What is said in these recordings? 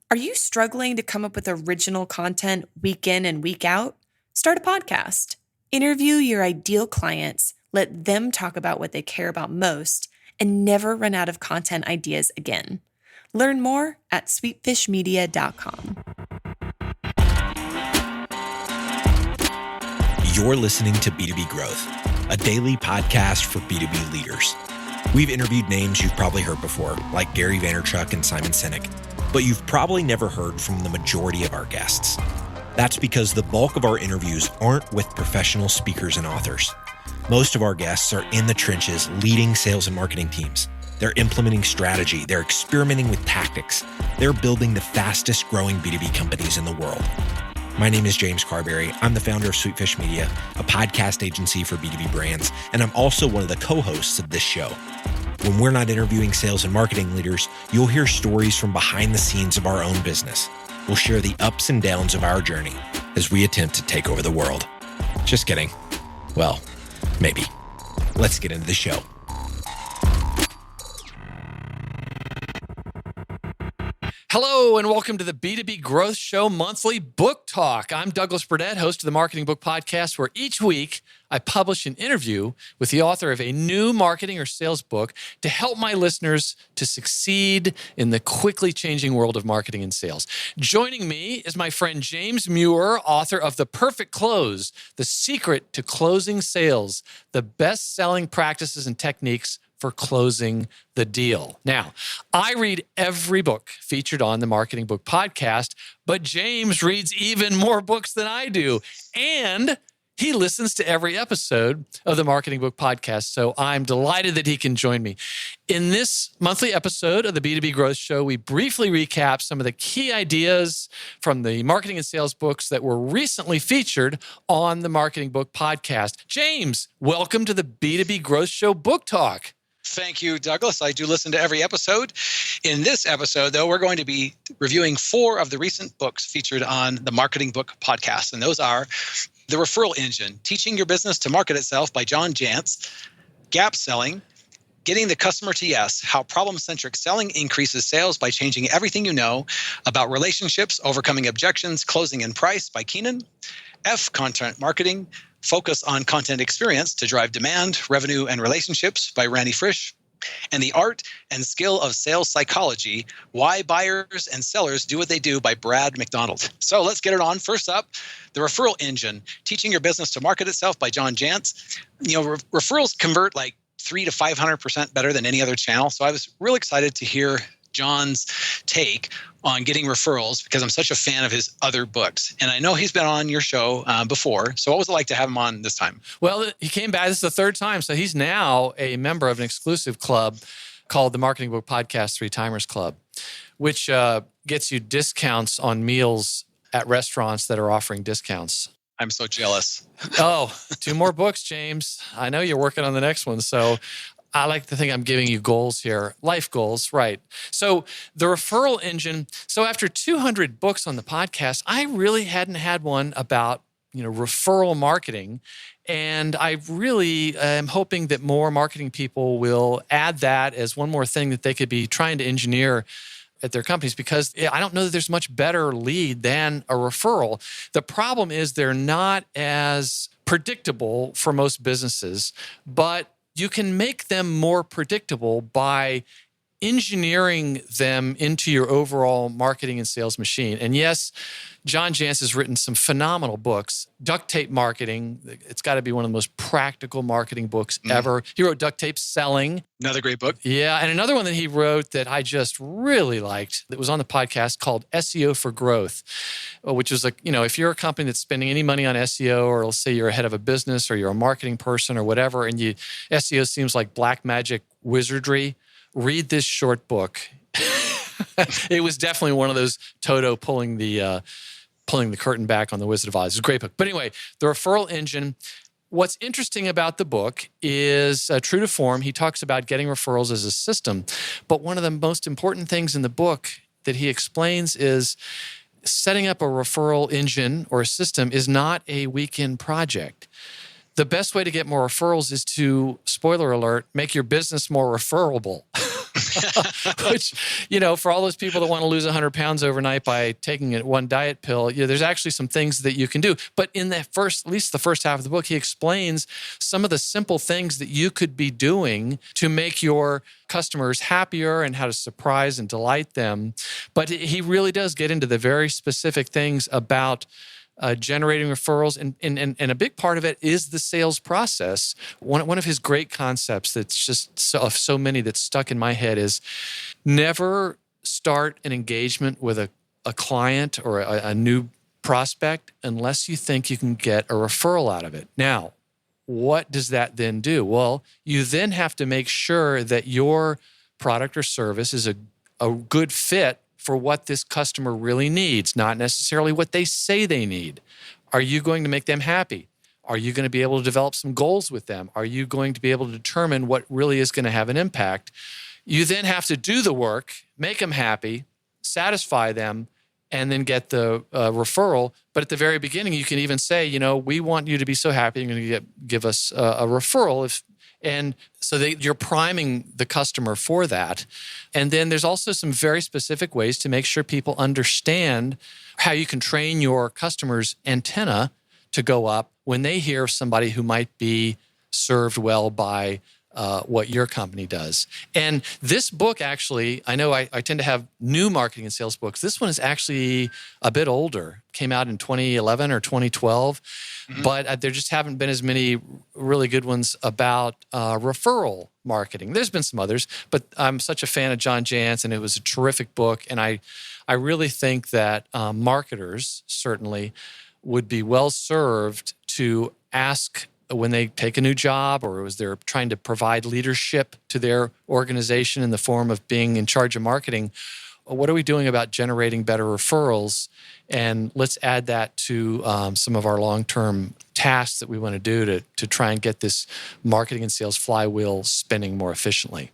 Are you struggling to come up with original content week in and week out? Start a podcast. Interview your ideal clients, let them talk about what they care about most, and never run out of content ideas again. Learn more at sweetfishmedia.com. You're listening to B2B Growth, a daily podcast for B2B leaders. We've interviewed names you've probably heard before, like Gary Vaynerchuk and Simon Sinek, but you've probably never heard from the majority of our guests. That's because the bulk of our interviews aren't with professional speakers and authors. Most of our guests are in the trenches leading sales and marketing teams. They're implementing strategy. They're experimenting with tactics. They're building the fastest growing B2B companies in the world. My name is James Carberry. I'm the founder of Sweetfish Media, a podcast agency for B2B brands, and I'm also one of the co-hosts of this show. When we're not interviewing sales and marketing leaders, you'll hear stories from behind the scenes of our own business. We'll share the ups and downs of our journey as we attempt to take over the world. Just kidding. Well, maybe. Let's get into the show. Hello, and welcome to the B2B Growth Show Monthly Book Talk. I'm Douglas Burdett, host of the Marketing Book Podcast, where each week I publish an interview with the author of a new marketing or sales book to help my listeners to succeed in the quickly changing world of marketing and sales. Joining me is my friend James Muir, author of The Perfect Close, The Secret to Closing Sales, the best-selling practices and techniques for closing the deal. Now, I read every book featured on the Marketing Book Podcast, but James reads even more books than I do, and he listens to every episode of the Marketing Book Podcast, so I'm delighted that he can join me. In this monthly episode of the B2B Growth Show, we briefly recap some of the key ideas from the marketing and sales books that were recently featured on the Marketing Book Podcast. James, welcome to the B2B Growth Show Book Talk. Thank you, Douglas. I do listen to every episode. In this episode, though, we're going to be reviewing 4 of the recent books featured on the Marketing Book Podcast. And those are The Referral Engine, Teaching Your Business to Market Itself by John Jantsch, Gap Selling, Getting the Customer to Yes, How Problem-Centric Selling Increases Sales by Changing Everything You Know About Relationships, Overcoming Objections, Closing and Price by Keenan, F, Content Marketing, Focus on Content Experience to Drive Demand, Revenue, and Relationships by Randy Frisch, and The Art and Skill of Sales Psychology, Why Buyers and Sellers Do What They Do by Brad McDonald. So let's get it on. First up, The Referral Engine, Teaching Your Business to Market Itself by John Jantsch. Referrals convert like 300 to 500% better than any other channel. So I was really excited to hear John's take on getting referrals because I'm such a fan of his other books. And I know he's been on your show before. So what was it like to have him on this time? Well, he came back. This is the 3rd time. So he's now a member of an exclusive club called the Marketing Book Podcast 3-Timers Club, which gets you discounts on meals at restaurants that are offering discounts. I'm so jealous. Oh, 2 more books, James. I know you're working on the next one. So I like to think I'm giving you goals here, life goals, right? So the referral engine. So after 200 books on the podcast, I really hadn't had one about, referral marketing. And I really am hoping that more marketing people will add that as one more thing that they could be trying to engineer at their companies, because I don't know that there's much better lead than a referral. The problem is they're not as predictable for most businesses, but you can make them more predictable by engineering them into your overall marketing and sales machine. And yes, John Jantsch has written some phenomenal books. Duct Tape Marketing, it's got to be one of the most practical marketing books ever. He wrote Duct Tape Selling. Another great book. Yeah, and another one that he wrote that I just really liked that was on the podcast called SEO for Growth, which is like, if you're a company that's spending any money on SEO, or let's say you're a head of a business or you're a marketing person or whatever, and SEO seems like black magic wizardry, read this short book. It was definitely one of those Toto pulling the curtain back on the Wizard of Oz. It's a great book. But anyway, The Referral Engine. What's interesting about the book is, true to form, he talks about getting referrals as a system. But one of the most important things in the book that he explains is setting up a referral engine or a system is not a weekend project. The best way to get more referrals is to, spoiler alert, make your business more referable. Which, for all those people that want to lose 100 pounds overnight by taking one diet pill, there's actually some things that you can do. But in at least the first half of the book, he explains some of the simple things that you could be doing to make your customers happier and how to surprise and delight them. But he really does get into the very specific things about generating referrals. And a big part of it is the sales process. One of his great concepts that's just so many that's stuck in my head is never start an engagement with a client or a new prospect unless you think you can get a referral out of it. Now, what does that then do? Well, you then have to make sure that your product or service is a good fit for what this customer really needs, not necessarily what they say they need. Are you going to make them happy? Are you going to be able to develop some goals with them? Are you going to be able to determine what really is going to have an impact? You then have to do the work, make them happy, satisfy them, and then get the referral. But at the very beginning, you can even say, we want you to be so happy, you're going to give us a referral. And so you're priming the customer for that. And then there's also some very specific ways to make sure people understand how you can train your customers' antenna to go up when they hear somebody who might be served well by what your company does. And this book, actually, I know I tend to have new marketing and sales books. This one is actually a bit older. Came out in 2011 or 2012. Mm-hmm. But there just haven't been as many really good ones about referral marketing. There's been some others, but I'm such a fan of John Jantz, and it was a terrific book. And I really think that marketers certainly would be well served to ask when they take a new job or as they're trying to provide leadership to their organization in the form of being in charge of marketing, what are we doing about generating better referrals? And let's add that to some of our long-term tasks that we want to do to try and get this marketing and sales flywheel spinning more efficiently.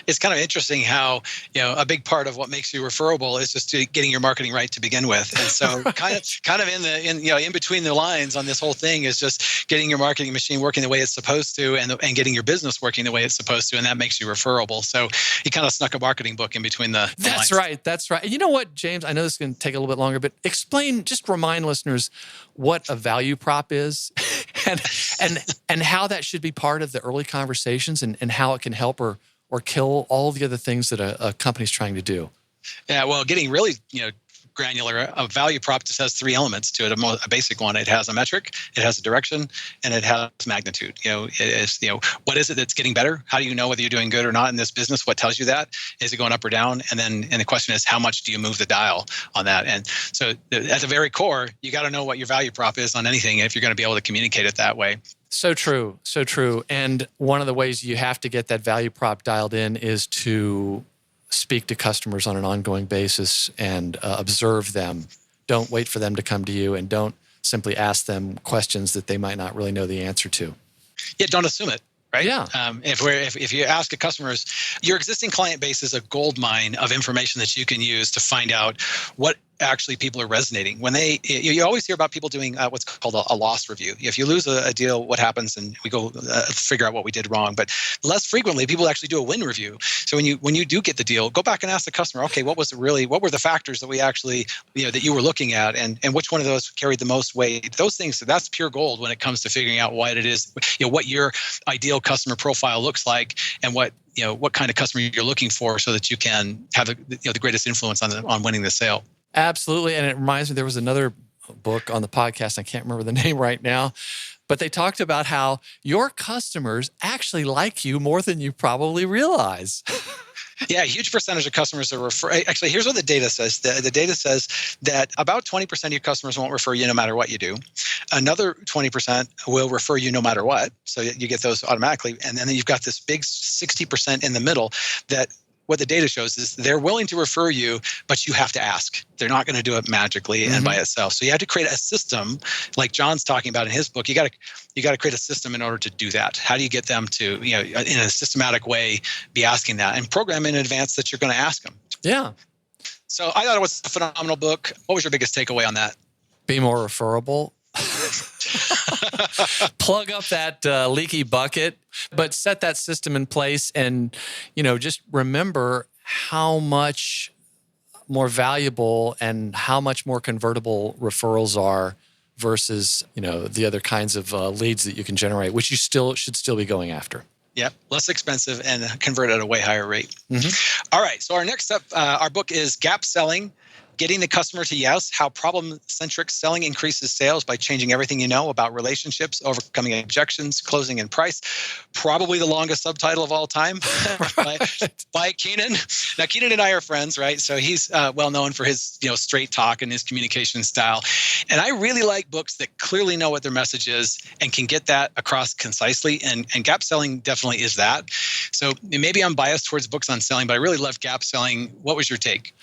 It's kind of interesting how, a big part of what makes you referable is just getting your marketing right to begin with. And so kind of in between the lines on this whole thing is just getting your marketing machine working the way it's supposed to and getting your business working the way it's supposed to. And that makes you referable. So you kind of snuck a marketing book in between the That's lines. That's right. You know what, James? I know this is going to take a little bit longer, but remind listeners what a value prop is and how that should be part of the early conversations and how it can help or kill all the other things that a company's trying to do. Yeah, well, getting really granular, a value prop just has three elements to it. A basic one: it has a metric, it has a direction, and it has magnitude. What is it that's getting better? How do you know whether you're doing good or not in this business? What tells you that? Is it going up or down? And the question is, how much do you move the dial on that? And so, at the very core, you got to know what your value prop is on anything if you're going to be able to communicate it that way. So true, so true. And one of the ways you have to get that value prop dialed in is to speak to customers on an ongoing basis and observe them. Don't wait for them to come to you, and don't simply ask them questions that they might not really know the answer to. Yeah, don't assume it. Right? Yeah. If you ask a customers, your existing client base is a gold mine of information that you can use to find out what actually people are resonating. When you always hear about people doing what's called a loss review. If you lose a deal, what happens? And we go figure out what we did wrong. But less frequently, people actually do a win review. So when you do get the deal, go back and ask the customer, okay, what were the factors that we actually, that you were looking at, and which one of those carried the most weight? Those things, that's pure gold when it comes to figuring out what it is, what your ideal customer profile looks like, and what kind of customer you're looking for, so that you can have the greatest influence on winning the sale. Absolutely. And it reminds me, there was another book on the podcast, I can't remember the name right now, but they talked about how your customers actually like you more than you probably realize. Yeah, a huge percentage of customers are Actually, here's what the data says. The data says that about 20% of your customers won't refer you no matter what you do. Another 20% will refer you no matter what. So you get those automatically. And then you've got this big 60% in the middle that what the data shows is they're willing to refer you, but you have to ask. They're not going to do it magically and by itself. So you have to create a system, like John's talking about in his book. You got to create a system in order to do that. How do you get them to, in a systematic way, be asking that, and program in advance that you're going to ask them? Yeah. So I thought it was a phenomenal book. What was your biggest takeaway on that? Be more referable. plug up that leaky bucket, but set that system in place and, just remember how much more valuable and how much more convertible referrals are versus, the other kinds of leads that you can generate, which you should still be going after. Yep, less expensive and convert at a way higher rate. Mm-hmm. All right, so our next up, our book is Gap Selling, Getting the Customer to Yes, How Problem-Centric Selling Increases Sales by Changing Everything You Know About Relationships, Overcoming Objections, Closing and Price. Probably the longest subtitle of all time by Keenan. Now, Keenan and I are friends, right? So he's well known for his straight talk and his communication style. And I really like books that clearly know what their message is and can get that across concisely. And Gap Selling definitely is that. So maybe I'm biased towards books on selling, but I really love Gap Selling. What was your take?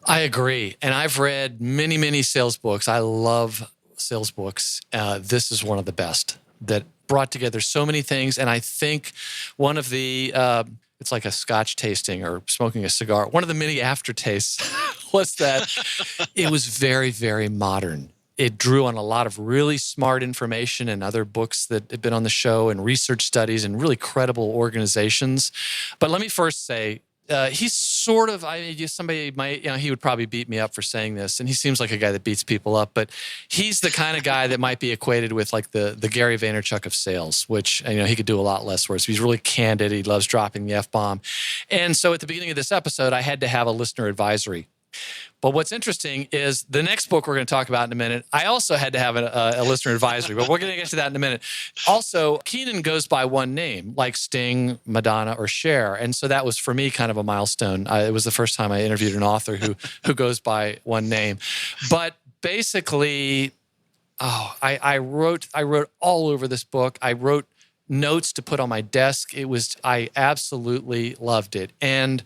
I agree. And I've read many, many sales books. I love sales books. This is one of the best that brought together so many things. And I think one of the, it's like a scotch tasting or smoking a cigar. One of the many aftertastes was that it was very, very modern. It drew on a lot of really smart information and other books that have been on the show and research studies and really credible organizations. But let me first say, he's sort of, somebody might, he would probably beat me up for saying this, and he seems like a guy that beats people up, but he's the kind of guy that might be equated with like the Gary Vaynerchuk of sales, which, he could do a lot less worse. He's really candid. He loves dropping the F-bomb. And so at the beginning of this episode, I had to have a listener advisory. But what's interesting is the next book we're going to talk about in a minute, I also had to have a listener advisory, but we're going to get to that in a minute. Also, Keenan goes by one name, like Sting, Madonna, or Cher. And so that was, for me, kind of a milestone. It was the first time I interviewed an author who goes by one name. But basically, I wrote all over this book. I wrote notes to put on my desk. I absolutely loved it. And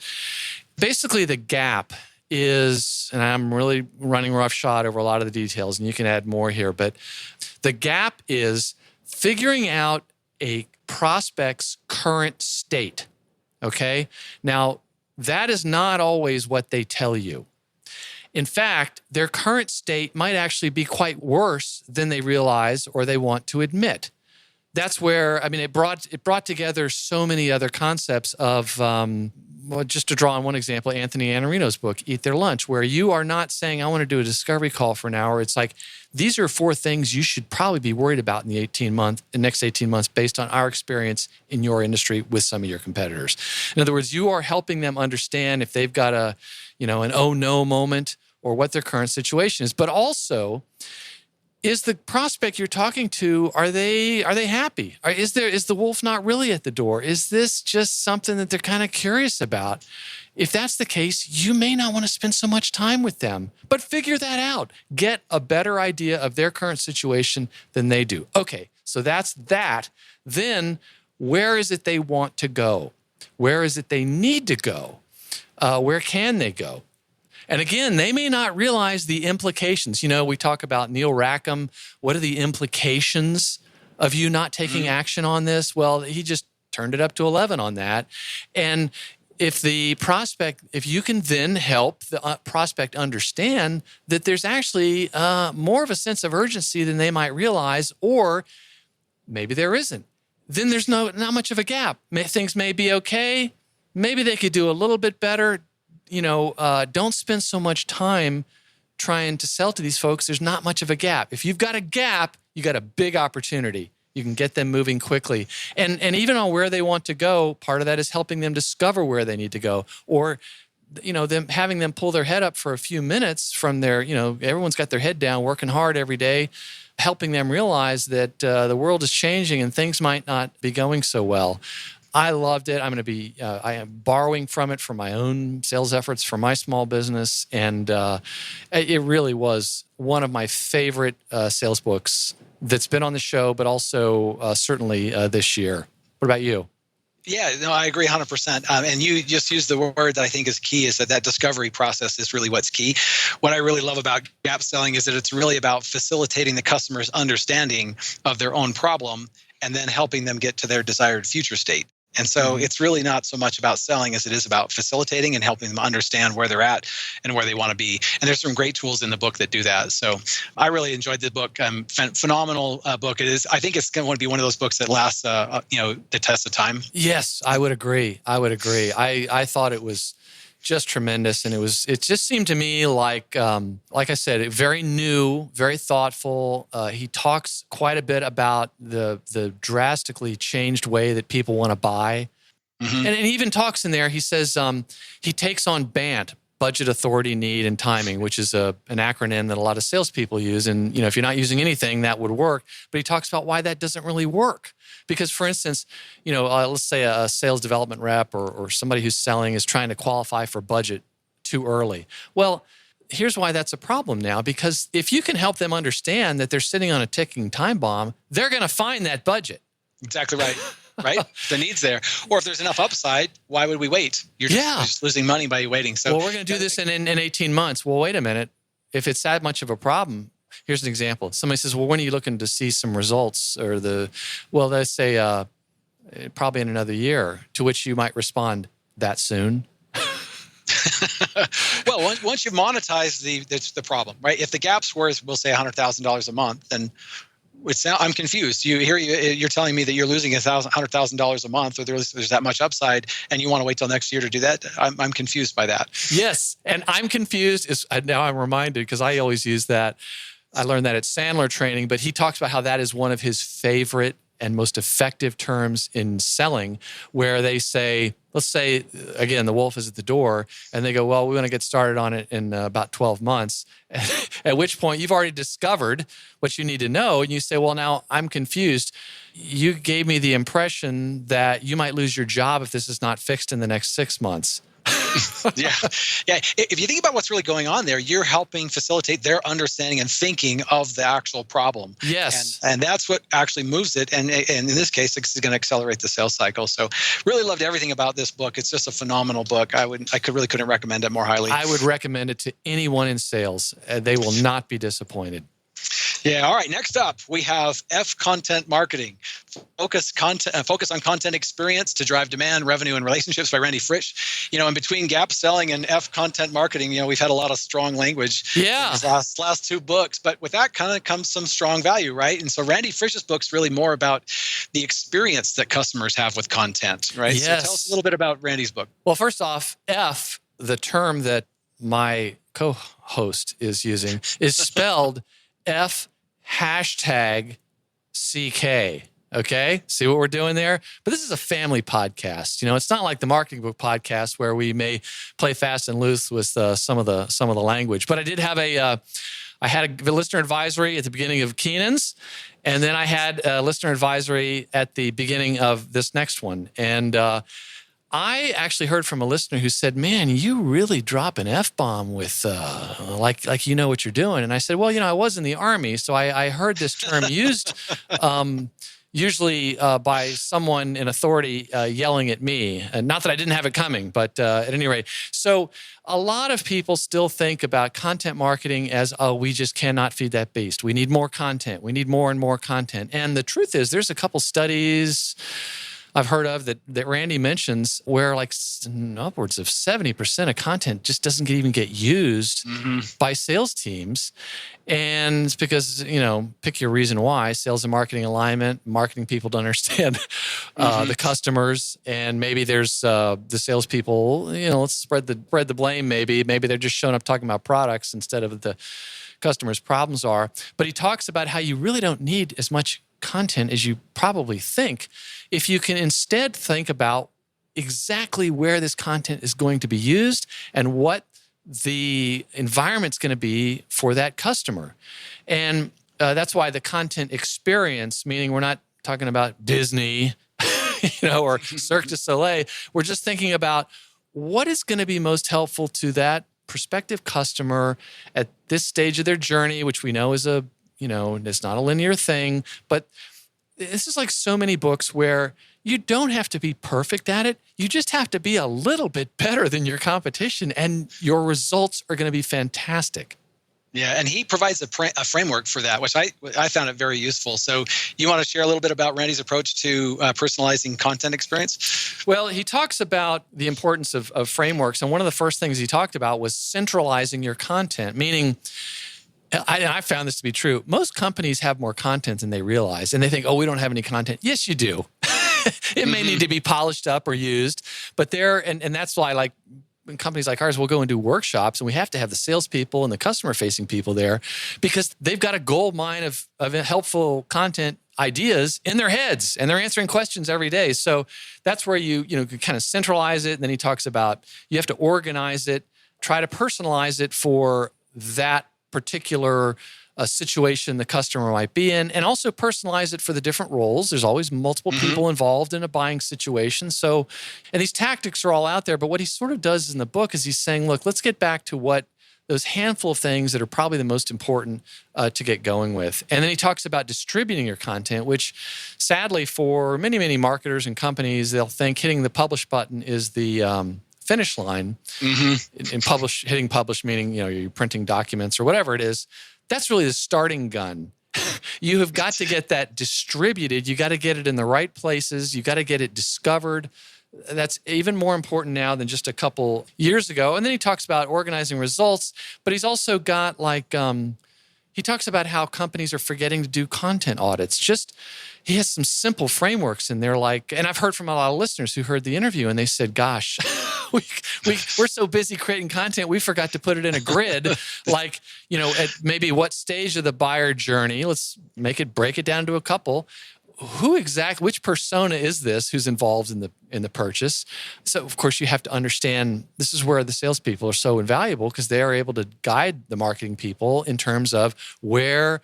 basically, the gap is, and I'm really running roughshod over a lot of the details, and you can add more here, but the gap is figuring out a prospect's current state, okay? Now, that is not always what they tell you. In fact, their current state might actually be quite worse than they realize or they want to admit. That's where, it brought together so many other concepts of, just to draw on one example, Anthony Iannarino's book, Eat Their Lunch, where you are not saying, I want to do a discovery call for an hour. It's like, these are 4 things you should probably be worried about in the next 18 months based on our experience in your industry with some of your competitors. In other words, you are helping them understand if they've got an oh no moment or what their current situation is. But also, is the prospect you're talking to, are they happy? Is the wolf not really at the door? Is this just something that they're kind of curious about? If that's the case, you may not want to spend so much time with them, but figure that out. Get a better idea of their current situation than they do. Okay, so that's that. Then where is it they want to go? Where is it they need to go? Where can they go? And again, they may not realize the implications. We talk about Neil Rackham. What are the implications of you not taking action on this? Well, he just turned it up to 11 on that. And if you can then help the prospect understand that there's actually more of a sense of urgency than they might realize, or maybe there isn't, then there's not much of a gap. Things may be okay. Maybe they could do a little bit better. Don't spend so much time trying to sell to these folks. There's not much of a gap. If you've got a gap, you got a big opportunity. You can get them moving quickly. And even on where they want to go, part of that is helping them discover where they need to go. Or, having them pull their head up for a few minutes from their, everyone's got their head down, working hard every day, helping them realize that the world is changing and things might not be going so well. I loved it. I am borrowing from it for my own sales efforts for my small business. And it really was one of my favorite sales books that's been on the show, but also certainly this year. What about you? Yeah, no, I agree 100%. And you just used the word that I think is key, is that discovery process is really what's key. What I really love about gap selling is that it's really about facilitating the customer's understanding of their own problem and then helping them get to their desired future state. And so it's really not so much about selling as it is about facilitating and helping them understand where they're at and where they want to be. And there's some great tools in the book that do that. So I really enjoyed the book. Phenomenal book. It is. I think it's going to be one of those books that lasts, the test of time. Yes, I would agree. I thought it was just tremendous, and it just seemed to me like I said, very new, very thoughtful. He talks quite a bit about the drastically changed way that people want to buy, and he even talks in there. He says he takes on BANT, budget, authority, need, and timing, which is an acronym that a lot of salespeople use. And if you're not using anything, that would work. But he talks about why that doesn't really work. Because, for instance, let's say a sales development rep or somebody who's selling is trying to qualify for budget too early. Well, here's why that's a problem now. Because if you can help them understand that they're sitting on a ticking time bomb, they're going to find that budget. Exactly right. Right? The need's there. Or if there's enough upside, why would we wait? You're just losing money by waiting. So, well, we're going to do this in 18 months. Well, wait a minute. If it's that much of a problem, here's an example. Somebody says, well, when are you looking to see some results? Or let's say probably in another year, to which you might respond, that soon? Well, once you've monetized the problem, right? If the gap's worth, we'll say $100,000 a month, then I'm confused. You're telling me that you're losing $100,000 a month, or there's that much upside, and you want to wait till next year to do that? I'm confused by that. Yes, and I'm confused. Now I'm reminded, because I always use that. I learned that at Sandler training, but he talks about how that is one of his favorite and most effective terms in selling, where they say, let's say, again, the wolf is at the door, and they go, well, we want to get started on it in about 12 months, at which point you've already discovered what you need to know, and you say, well, now I'm confused. You gave me the impression that you might lose your job if this is not fixed in the next 6 months. Yeah. If you think about what's really going on there, you're helping facilitate their understanding and thinking of the actual problem. Yes. And that's what actually moves it. And in this case, it's going to accelerate the sales cycle. So really loved everything about this book. It's just a phenomenal book. I couldn't recommend it more highly. I would recommend it to anyone in sales. They will not be disappointed. Yeah. All right. Next up, we have F Content Marketing. Focus on content experience to drive demand, revenue, and relationships by Randy Frisch. In between gap selling and F Content Marketing, we've had a lot of strong language in these last two books. But with that kind of comes some strong value, right? And so Randy Frisch's book's really more about the experience that customers have with content, right? Yes. So tell us a little bit about Randy's book. Well, first off, F, the term that my co-host is using, is spelled F #CK. Okay, see what we're doing there? But this is a family podcast. It's not like the Marketing Book podcast where we may play fast and loose with some of the language. But I did have I had a listener advisory at the beginning of Keenan's, and then I had a listener advisory at the beginning of this next one. And I actually heard from a listener who said, man, you really drop an F-bomb with like you know what you're doing. And I said, well, I was in the Army, so I heard this term used usually by someone in authority yelling at me. And not that I didn't have it coming, but at any rate. So a lot of people still think about content marketing as, oh, we just cannot feed that beast. We need more content. We need more and more content. And the truth is, there's a couple studies I've heard of that Randy mentions where like upwards of 70% of content just doesn't even get used by sales teams. And it's because, pick your reason why. Sales and marketing alignment, marketing people don't understand the customers. And maybe there's the salespeople, let's spread the blame maybe. Maybe they're just showing up talking about products instead of the customers' problems are. But he talks about how you really don't need as much content as you probably think if you can instead think about exactly where this content is going to be used and what the environment's going to be for that customer. And that's why the content experience, meaning we're not talking about Disney, or Cirque du Soleil. We're just thinking about what is going to be most helpful to that prospective customer at this stage of their journey, which we know is it's not a linear thing, but this is like so many books where you don't have to be perfect at it. You just have to be a little bit better than your competition, and your results are going to be fantastic. Yeah, and he provides a framework for that, which I found it very useful. So you want to share a little bit about Randy's approach to personalizing content experience? Well, he talks about the importance of frameworks. And one of the first things he talked about was centralizing your content, meaning, I found this to be true. Most companies have more content than they realize. And they think, oh, we don't have any content. Yes, you do. It may need to be polished up or used. But and that's why, like, when companies like ours will go and do workshops, and we have to have the salespeople and the customer-facing people there because they've got a gold mine of helpful content ideas in their heads, and they're answering questions every day. So that's where you kind of centralize it. And then he talks about you have to organize it, try to personalize it for that particular situation the customer might be in, and also personalize it for the different roles. There's always multiple people involved in a buying situation. So, and these tactics are all out there. But what he sort of does in the book is he's saying, look, let's get back to what those handful of things that are probably the most important to get going with. And then he talks about distributing your content, which sadly for many, many marketers and companies, they'll think hitting the publish button is the finish line. And hitting publish meaning, you're printing documents or whatever it is. That's really the starting gun. You have got to get that distributed. You got to get it in the right places. You got to get it discovered. That's even more important now than just a couple years ago. And then he talks about organizing results, but he's also got he talks about how companies are forgetting to do content audits. He has some simple frameworks in there, and I've heard from a lot of listeners who heard the interview and they said, gosh, we're so busy creating content, we forgot to put it in a grid. At maybe what stage of the buyer journey, let's break it down to a couple. Which persona is this who's involved in the purchase? So, of course, you have to understand this is where the salespeople are so invaluable because they are able to guide the marketing people in terms of where,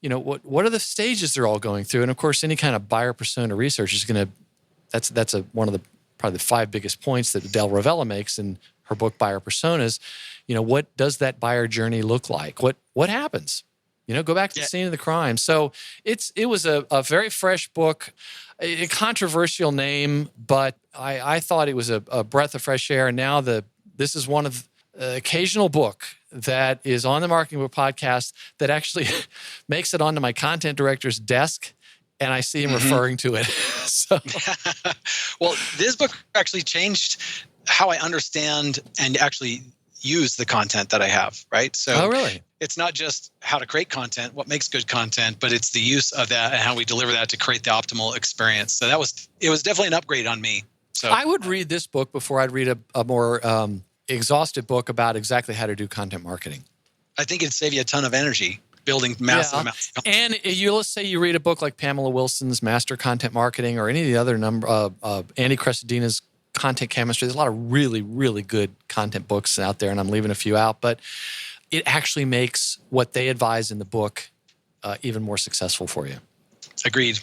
what are the stages they're all going through. And, of course, any kind of buyer persona research is going to, that's one of the probably the 5 biggest points that Del Ravella makes in her book, Buyer Personas. What does that buyer journey look like? What happens? Go back to the scene of the crime. So it was a very fresh book, a controversial name, but I thought it was a breath of fresh air. And now this is one of the occasional book that is on the Marketing Book Podcast that actually makes it onto my content director's desk, and I see him referring to it. So, well, this book actually changed how I understand and actually use the content that I have, right? So really? It's not just how to create content, what makes good content, but it's the use of that and how we deliver that to create the optimal experience. So it was definitely an upgrade on me. So I would read this book before I'd read a more exhaustive book about exactly how to do content marketing. I think it'd save you a ton of energy building massive amounts of content. And let's say you read a book like Pamela Wilson's Master Content Marketing or any of the other Andy Crestodina's Content Chemistry. There's a lot of really, really good content books out there, and I'm leaving a few out. But it actually makes what they advise in the book even more successful for you. Agreed.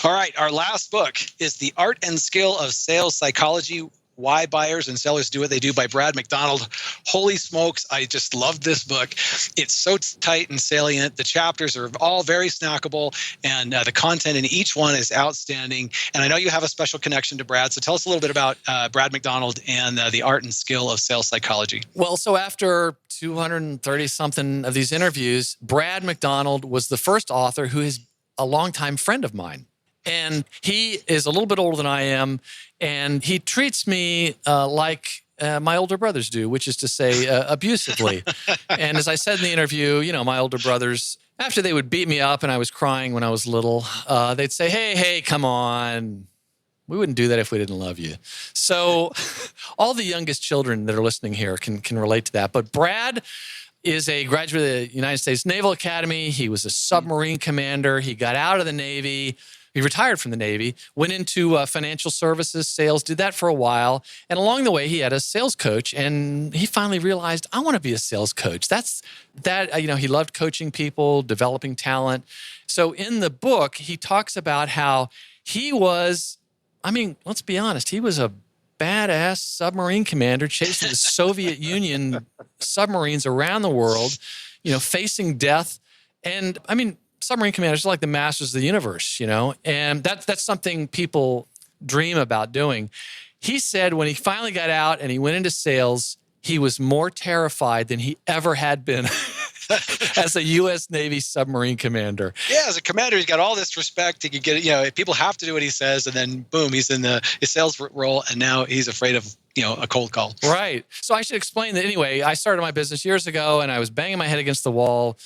All right. Our last book is The Art and Skill of Sales Psychology: Why Buyers and Sellers Do What They Do by Brad McDonald. Holy smokes, I just love this book. It's so tight and salient. The chapters are all very snackable, and the content in each one is outstanding. And I know you have a special connection to Brad, so tell us a little bit about Brad McDonald and The Art and Skill of Sales Psychology. Well, so after 230-something of these interviews, Brad McDonald was the first author who is a longtime friend of mine. And he is a little bit older than I am, and he treats me like my older brothers do, which is to say abusively. And as I said in the interview, my older brothers, after they would beat me up and I was crying when I was little, they'd say, hey, come on. We wouldn't do that if we didn't love you. So all the youngest children that are listening here can relate to that. But Brad is a graduate of the United States Naval Academy. He was a submarine commander. He got out of the Navy. He retired from the Navy, went into financial services, sales, did that for a while. And along the way, he had a sales coach, and he finally realized, I want to be a sales coach. He loved coaching people, developing talent. So in the book, he talks about how he was, let's be honest, he was a badass submarine commander chasing the Soviet Union submarines around the world, facing death. And submarine commanders are like the masters of the universe, and that's something people dream about doing. He said when he finally got out and he went into sales, he was more terrified than he ever had been as a U.S. Navy submarine commander. Yeah, as a commander, he's got all this respect. He could get, people have to do what he says, and then boom, he's in his sales role, and now he's afraid of, a cold call. Right. So I should explain that anyway. I started my business years ago, and I was banging my head against the wall,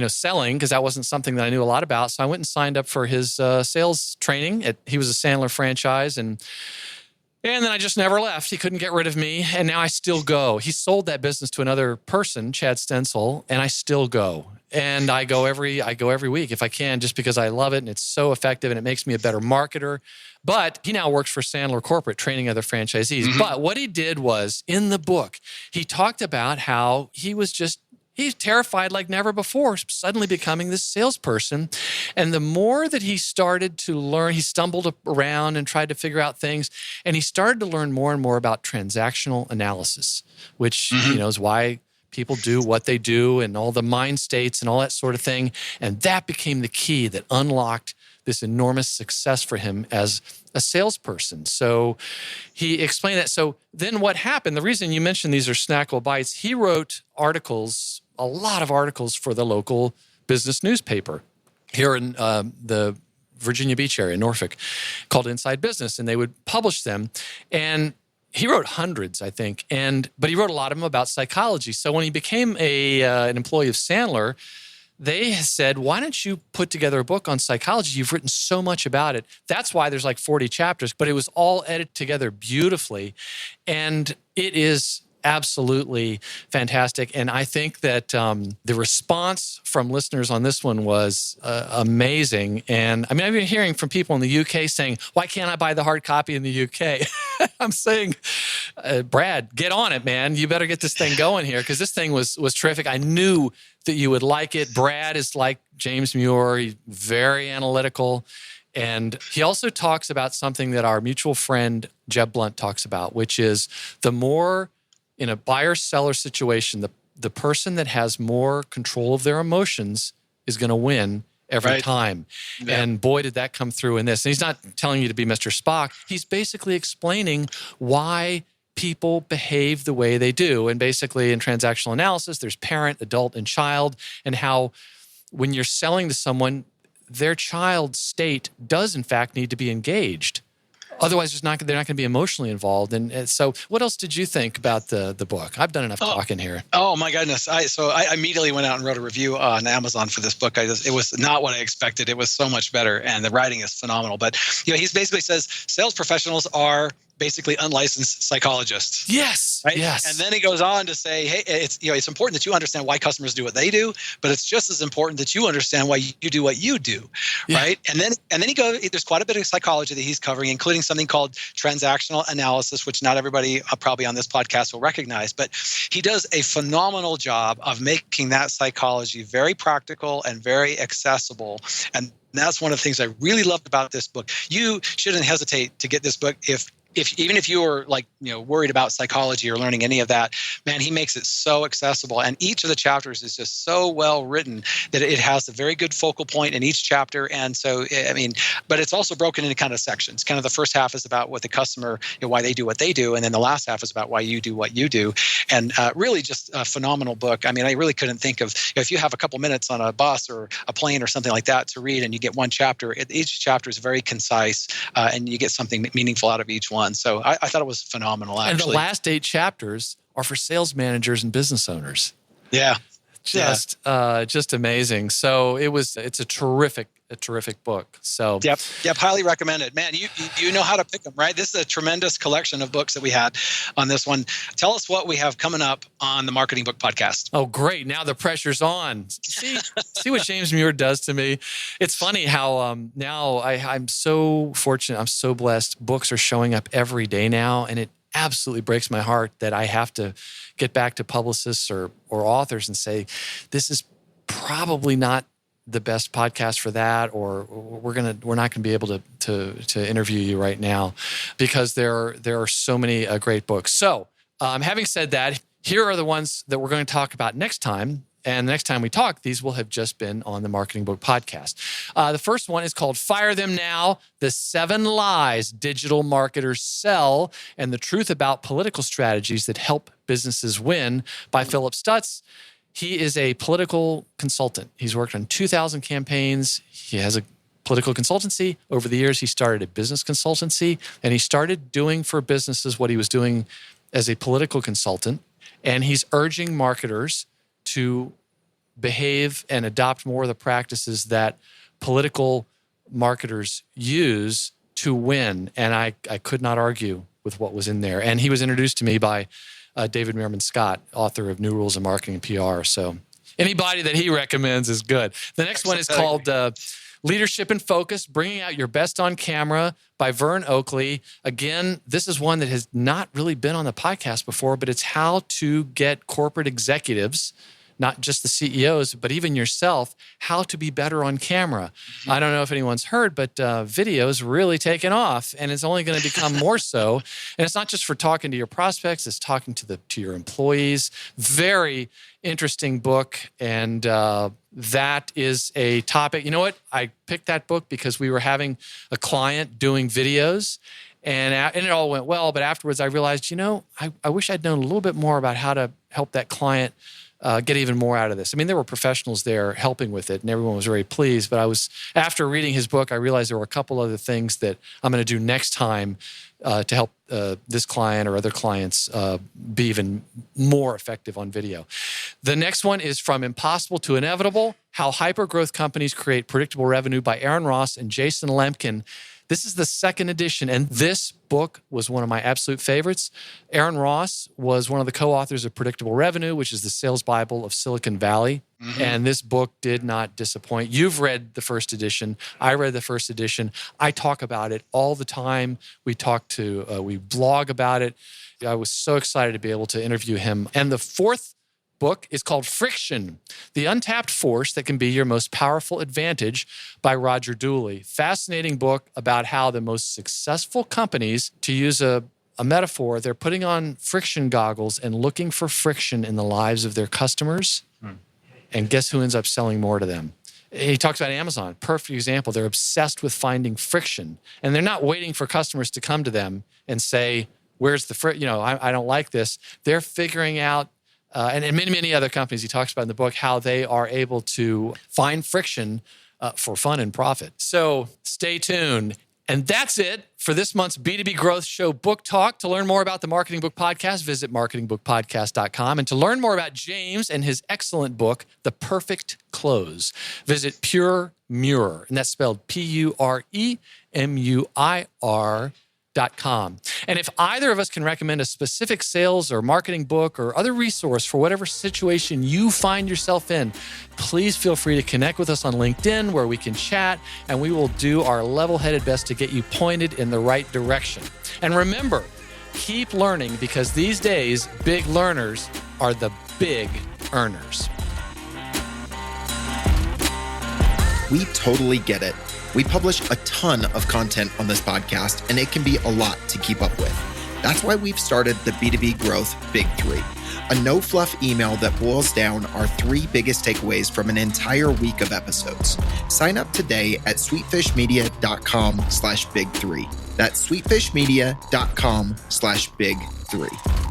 selling, because that wasn't something that I knew a lot about. So I went and signed up for his sales training. He was a Sandler franchise, and then I just never left. He couldn't get rid of me, and now I still go. He sold that business to another person, Chad Stencil, and I still go. And I go every week if I can, just because I love it and it's so effective and it makes me a better marketer. But he now works for Sandler Corporate, training other franchisees. Mm-hmm. But what he did was, in the book, he talked about how he's terrified like never before, suddenly becoming this salesperson. And the more that he started to learn, he stumbled around and tried to figure out things. And he started to learn more and more about transactional analysis, which is why people do what they do, and all the mind states and all that sort of thing. And that became the key that unlocked this enormous success for him as a salesperson. So he explained that. So then what happened, the reason you mentioned these are snackable bites, he wrote articles, a lot of articles for the local business newspaper here in the Virginia Beach area, Norfolk, called Inside Business, and they would publish them. And he wrote hundreds, I think, but he wrote a lot of them about psychology. So when he became an employee of Sandler, they said, why don't you put together a book on psychology? You've written so much about it. That's why there's like 40 chapters, but it was all edited together beautifully. And it is absolutely fantastic. And I think that the response from listeners on this one was amazing. And I mean, I've been hearing from people in the UK saying, why can't I buy the hard copy in the UK? I'm saying, Brad, get on it, man. You better get this thing going here, because this thing was terrific. I knew that you would like it. Brad is like James Muir. He's very analytical. And he also talks about something that our mutual friend Jeb Blunt talks about, which is the more in a buyer-seller situation, the person that has more control of their emotions is going to win every time. Yeah. And boy, did that come through in this. And he's not telling you to be Mr. Spock. He's basically explaining why people behave the way they do. And basically in transactional analysis, there's parent, adult, and child, and how when you're selling to someone, their child's state does in fact need to be engaged. Otherwise, they're not going to be emotionally involved. And so what else did you think about the book? I've done enough talking here. Oh, my goodness. I immediately went out and wrote a review on Amazon for this book. It was not what I expected. It was so much better, and the writing is phenomenal. But he basically says sales professionals are basically unlicensed psychologists. Yes. Right? Yes. And then he goes on to say, hey, it's important that you understand why customers do what they do, but it's just as important that you understand why you do what you do. Yeah. Right. And then he goes, there's quite a bit of psychology that he's covering, including something called transactional analysis, which not everybody probably on this podcast will recognize, but he does a phenomenal job of making that psychology very practical and very accessible. And that's one of the things I really loved about this book. You shouldn't hesitate to get this book even if you were worried about psychology or learning any of that. Man, he makes it so accessible, and each of the chapters is just so well written that it has a very good focal point in each chapter. And so, but it's also broken into kind of sections. Kind of the first half is about what the customer, why they do what they do, and then the last half is about why you do what you do. And really, just a phenomenal book. I mean, I really couldn't think of, if you have a couple minutes on a bus or a plane or something like that to read, and you get one chapter. Each chapter is very concise, and you get something meaningful out of each one. So I thought it was phenomenal, actually. And the last 8 chapters are for sales managers and business owners. Yeah. Just amazing. So it's a terrific book. So Yep, highly recommend it. Man, you know how to pick them, right? This is a tremendous collection of books that we had on this one. Tell us what we have coming up on the Marketing Book Podcast. Oh, great. Now the pressure's on. See what James Muir does to me. It's funny how now I'm so fortunate. I'm so blessed. Books are showing up every day now, and it absolutely breaks my heart that I have to get back to publicists or authors and say, this is probably not the best podcast for that, or we're not going to be able to interview you right now, because there are so many great books. So having said that, here are the ones that we're going to talk about next time. And the next time we talk, these will have just been on the Marketing Book Podcast. The first one is called Fire Them Now, The 7 Lies Digital Marketers Sell and the Truth About Political Strategies That Help Businesses Win, by Philip Stutz. He is a political consultant. He's worked on 2,000 campaigns. He has a political consultancy. Over the years, he started a business consultancy, and he started doing for businesses what he was doing as a political consultant. And he's urging marketers to behave and adopt more of the practices that political marketers use to win. And I could not argue with what was in there. And he was introduced to me by David Meerman Scott, author of New Rules in Marketing and PR. So anybody that he recommends is good. The next one is called Leadership in Focus, Bringing Out Your Best on Camera by Vern Oakley. Again, this is one that has not really been on the podcast before, but it's how to get corporate executives, not just the CEOs, but even yourself, how to be better on camera. Mm-hmm. I don't know if anyone's heard, but video's really taken off, and it's only going to become more so. And it's not just for talking to your prospects, it's talking to your employees. Very interesting book, and that is a topic. You know what? I picked that book because we were having a client doing videos, and it all went well. But afterwards, I realized, I wish I'd known a little bit more about how to help that client get even more out of this. I mean, there were professionals there helping with it, and everyone was very pleased. But after reading his book, I realized there were a couple other things that I'm going to do next time to help this client or other clients be even more effective on video. The next one is From Impossible to Inevitable: How Hypergrowth Companies Create Predictable Revenue by Aaron Ross and Jason Lemkin. This is the second edition, and this book was one of my absolute favorites. Aaron Ross was one of the co-authors of Predictable Revenue, which is the sales Bible of Silicon Valley. Mm-hmm. And this book did not disappoint. You've read the first edition. I read the first edition. I talk about it all the time. We blog about it. I was so excited to be able to interview him. And the fourth book is called Friction: The Untapped Force That Can Be Your Most Powerful Advantage by Roger Dooley. Fascinating book about how the most successful companies, to use a metaphor, they're putting on friction goggles and looking for friction in the lives of their customers. And guess who ends up selling more to them? He talks about Amazon, perfect example. They're obsessed with finding friction, and they're not waiting for customers to come to them and say, where's the friction? I don't like this. They're figuring out, and in many, many other companies he talks about in the book, how they are able to find friction for fun and profit. So stay tuned. And that's it for this month's B2B Growth Show Book Talk. To learn more about the Marketing Book Podcast, visit marketingbookpodcast.com. And to learn more about James and his excellent book, The Perfect Close, visit Pure Muir. And that's spelled PureMuir.com. And if either of us can recommend a specific sales or marketing book or other resource for whatever situation you find yourself in, please feel free to connect with us on LinkedIn, where we can chat, and we will do our level-headed best to get you pointed in the right direction. And remember, keep learning, because these days, big learners are the big earners. We totally get it. We publish a ton of content on this podcast, and it can be a lot to keep up with. That's why we've started the B2B Growth Big Three, a no-fluff email that boils down our 3 biggest takeaways from an entire week of episodes. Sign up today at sweetfishmedia.com/big3. That's sweetfishmedia.com/big3.